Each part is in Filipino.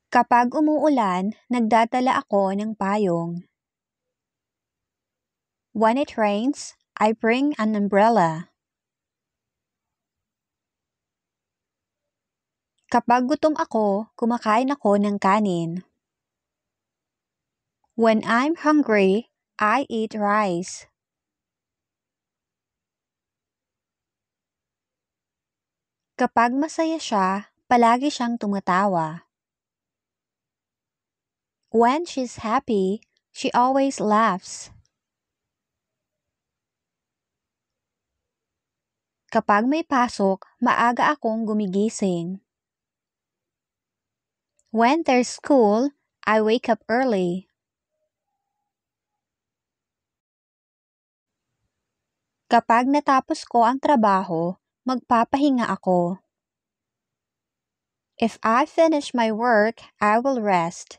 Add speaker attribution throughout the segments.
Speaker 1: Kapag umuulan, nagdadala ako ng payong. When it rains, I bring an umbrella. Kapag gutom ako, kumakain ako ng kanin. When I'm hungry, I eat rice. Kapag masaya siya, palagi siyang tumatawa. When she's happy, she always laughs. Kapag may pasok, maaga akong gumigising. When there's school, I wake up early. Kapag natapos ko ang trabaho, magpapahinga ako. If I finish my work, I will rest.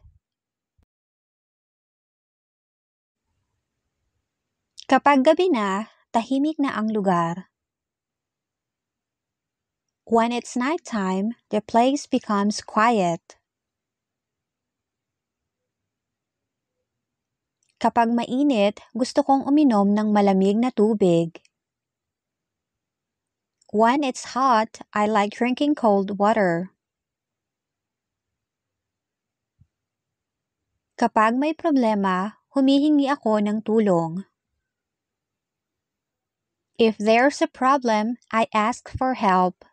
Speaker 1: Kapag gabi na, tahimik na ang lugar. When it's nighttime, the place becomes quiet. Kapag mainit, gusto kong uminom ng malamig na tubig. When it's hot, I like drinking cold water. Kapag may problema, humihingi ako ng tulong. If there's a problem, I ask for help.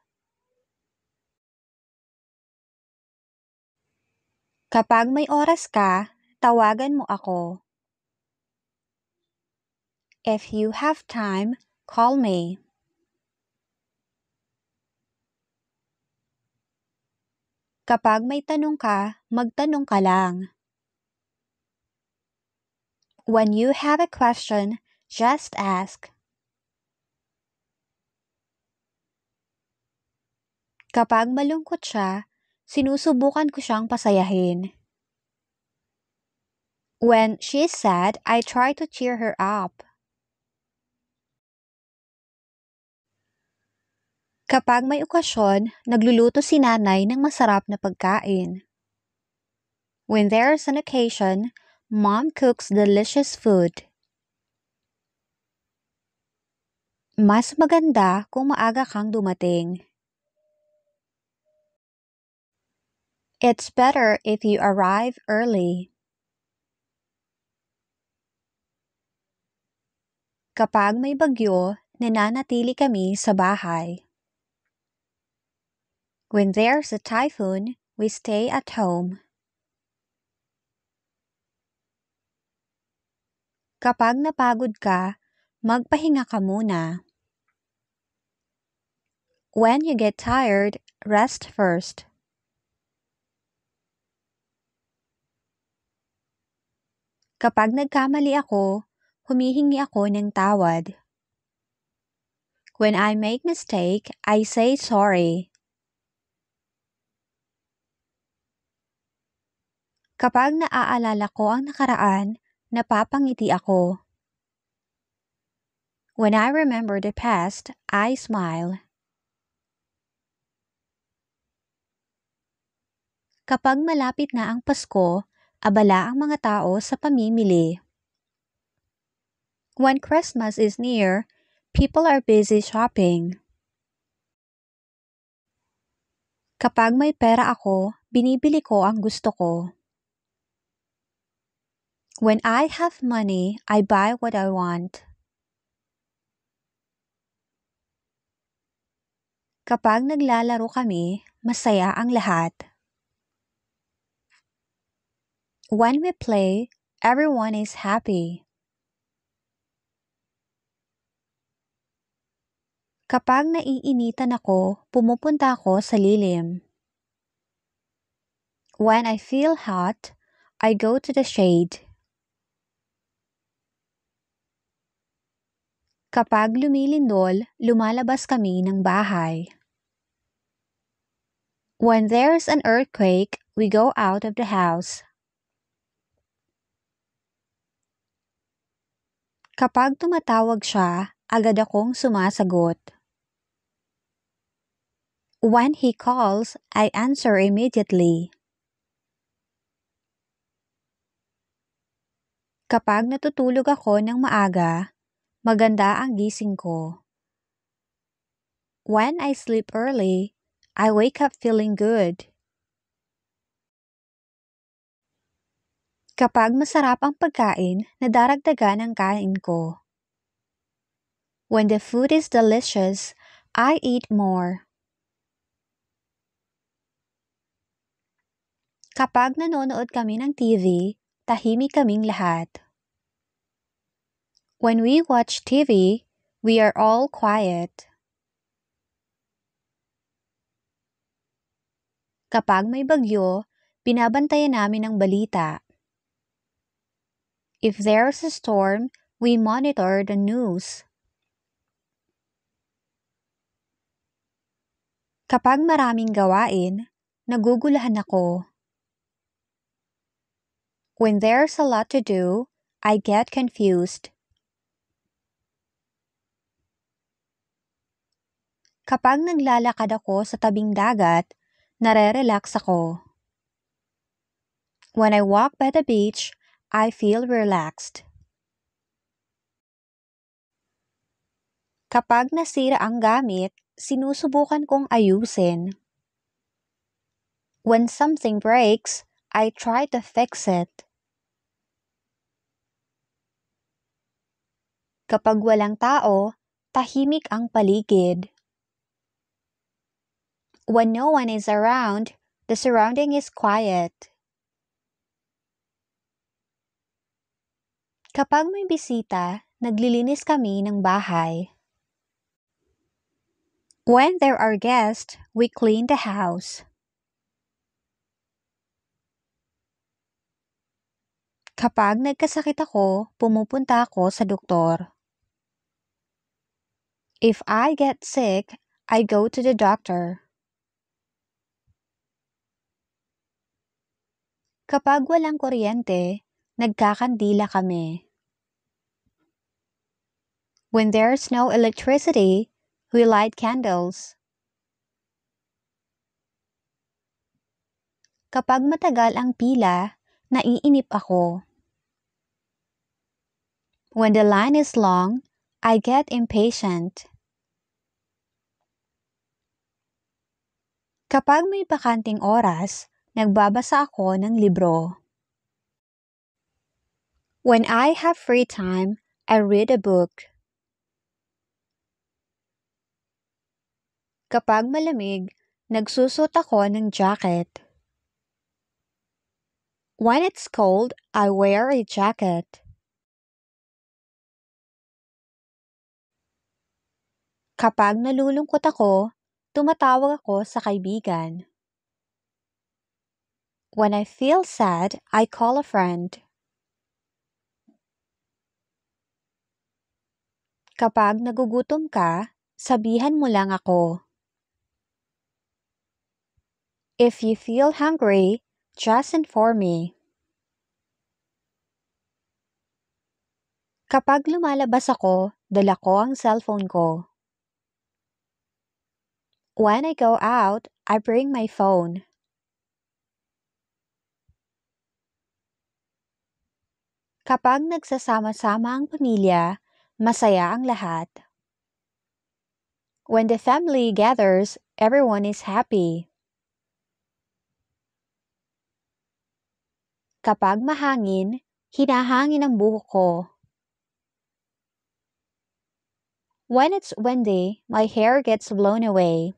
Speaker 1: Kapag may oras ka, tawagan mo ako. If you have time, call me. Kapag may tanong ka, magtanong ka lang. When you have a question, just ask. Kapag malungkot siya, sinusubukan ko siyang pasayahin. When she's sad, I try to cheer her up. Kapag may okasyon, nagluluto si nanay ng masarap na pagkain. When there's an occasion, mom cooks delicious food. Mas maganda kung maaga kang dumating. It's better if you arrive early. Kapag may bagyo, nananatili kami sa bahay. When there's a typhoon, we stay at home. Kapag napagod ka, magpahinga ka muna. When you get tired, rest first. Kapag nagkamali ako, humihingi ako ng tawad. When I make mistake, I say sorry. Kapag naaalala ko ang nakaraan, napapangiti ako. When I remember the past, I smile. Kapag malapit na ang Pasko, abala ang mga tao sa pamimili. When Christmas is near, people are busy shopping. Kapag may pera ako, binibili ko ang gusto ko. When I have money, I buy what I want. Kapag naglalaro kami, masaya ang lahat. When we play, everyone is happy. Kapag naiinitan ako, pumupunta ako sa lilim. When I feel hot, I go to the shade. Kapag lumilindol, lumalabas kami ng bahay. When there's an earthquake, we go out of the house. Kapag tumatawag siya, agad akong sumasagot. When he calls, I answer immediately. Kapag natutulog ako ng maaga, maganda ang gising ko. When I sleep early, I wake up feeling good. Kapag masarap ang pagkain, nadaragdagan ang kain ko. When the food is delicious, I eat more. Kapag nanonood kami ng TV, tahimik kaming lahat. When we watch TV, we are all quiet. Kapag may bagyo, binabantayan namin ang balita. If there's a storm, we monitor the news. Kapag maraming gawain, nagugulahan ako. When there's a lot to do, I get confused. Kapag naglalakad ako sa tabing dagat, nare-relax ako. When I walk by the beach, I feel relaxed. Kapag nasira ang gamit, sinusubukan kong ayusin. When something breaks, I try to fix it. Kapag walang tao, tahimik ang paligid. When no one is around, the surrounding is quiet. Kapag may bisita, naglilinis kami ng bahay. When there are guests, we clean the house. Kapag nagkasakit ako, pumupunta ako sa doktor. If I get sick, I go to the doctor. Kapag walang kuryente, nagkakandila kami. When there's no electricity, we light candles. Kapag matagal ang pila, naiinip ako. When the line is long, I get impatient. Kapag may bakanting oras, nagbabasa ako ng libro. When I have free time, I read a book. Kapag malamig, nagsusot ako ng jacket. When it's cold, I wear a jacket. Kapag nalulungkot ako, tumatawag ako sa kaibigan. When I feel sad, I call a friend. Kapag nagugutom ka, sabihan mo lang ako. If you feel hungry, just inform me. Kapag lumalabas ako, dala ko ang cellphone ko. When I go out, I bring my phone. Kapag nagsasama-sama ang pamilya, masaya ang lahat. When the family gathers, everyone is happy. Kapag mahangin, hinahangin ang buhok ko. When it's windy, my hair gets blown away.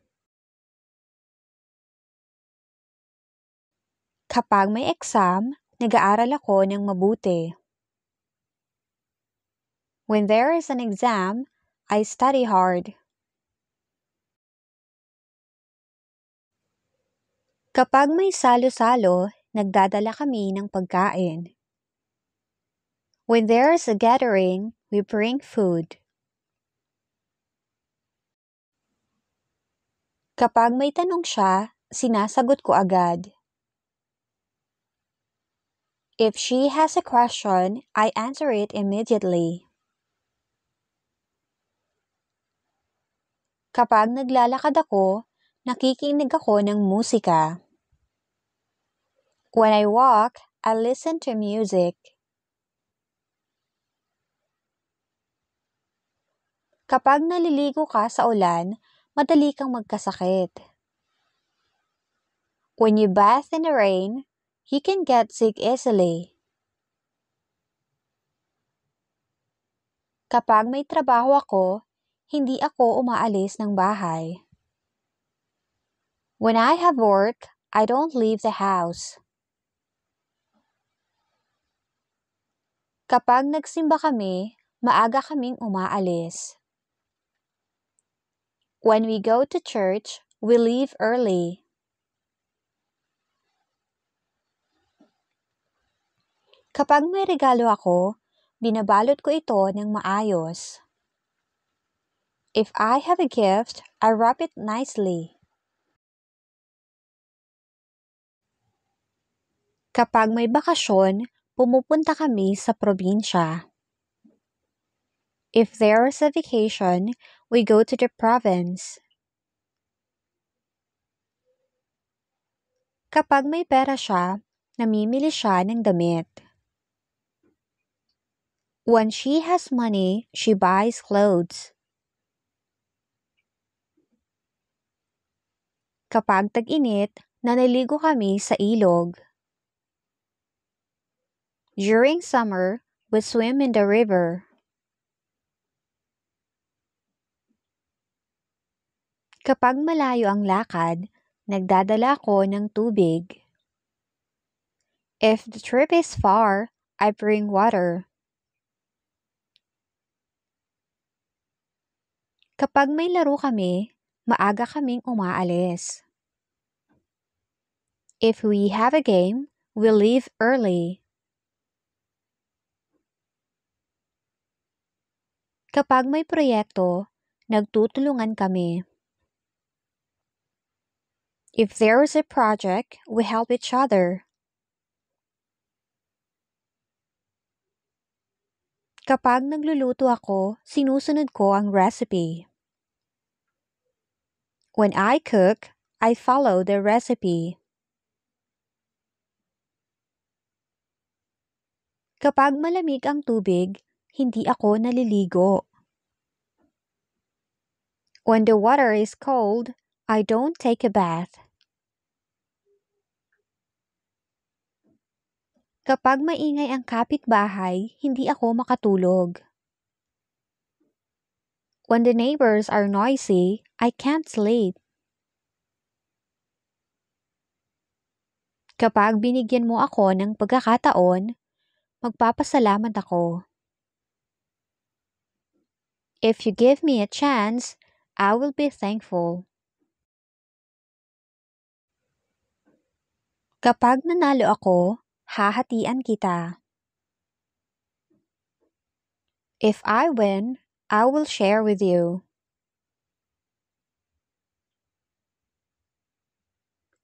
Speaker 1: Kapag may exam, nag-aaral ako ng mabuti. When there is an exam, I study hard. Kapag may salo-salo, nagdadala kami ng pagkain. When there is a gathering, we bring food. Kapag may tanong siya, sinasagot ko agad. If she has a question, I answer it immediately. Kapag naglalakad ako, nakikinig ako ng musika. When I walk, I listen to music. Kapag naliligo ka sa ulan, madali kang magkasakit. When you bath in the rain, you can get sick easily. Kapag may trabaho ako, hindi ako umaalis ng bahay. When I have work, I don't leave the house. Kapag nagsimba kami, maaga kaming umaalis. When we go to church, we leave early. Kapag may regalo ako, binabalot ko ito ng maayos. If I have a gift, I wrap it nicely. Kapag may bakasyon, pumupunta kami sa probinsya. If there's a vacation, we go to the province. Kapag may pera siya, namimili siya ng damit. When she has money, she buys clothes. Kapag tag-init, nanaligo kami sa ilog. During summer, we swim in the river. Kapag malayo ang lakad, nagdadala ko ng tubig. If the trip is far, I bring water. Kapag may laro kami, maaga kaming umaalis. If we have a game, we leave early. Kapag may proyekto, nagtutulungan kami. If there is a project, we help each other. Kapag nagluluto ako, sinusunod ko ang recipe. When I cook, I follow the recipe. Kapag malamig ang tubig, hindi ako naliligo. When the water is cold, I don't take a bath. Kapag maingay ang kapitbahay, hindi ako makatulog. When the neighbors are noisy, I can't sleep. Kapag binigyan mo ako ng pagkakataon, magpapasalamat ako. If you give me a chance, I will be thankful. Kapag nanalo ako, hahatian kita. If I win, I will share with you.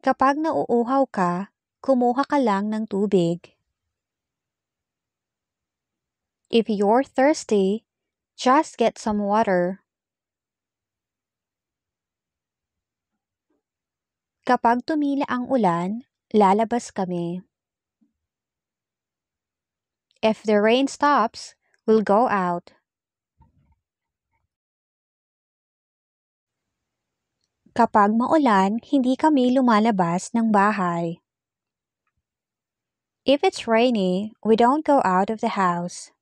Speaker 1: Kapag nauuhaw ka, kumuha ka lang ng tubig. If you're thirsty, just get some water. Kapag tumila ang ulan, lalabas kami. If the rain stops, we'll go out. Kapag maulan, hindi kami lumalabas ng bahay. If it's rainy, we don't go out of the house.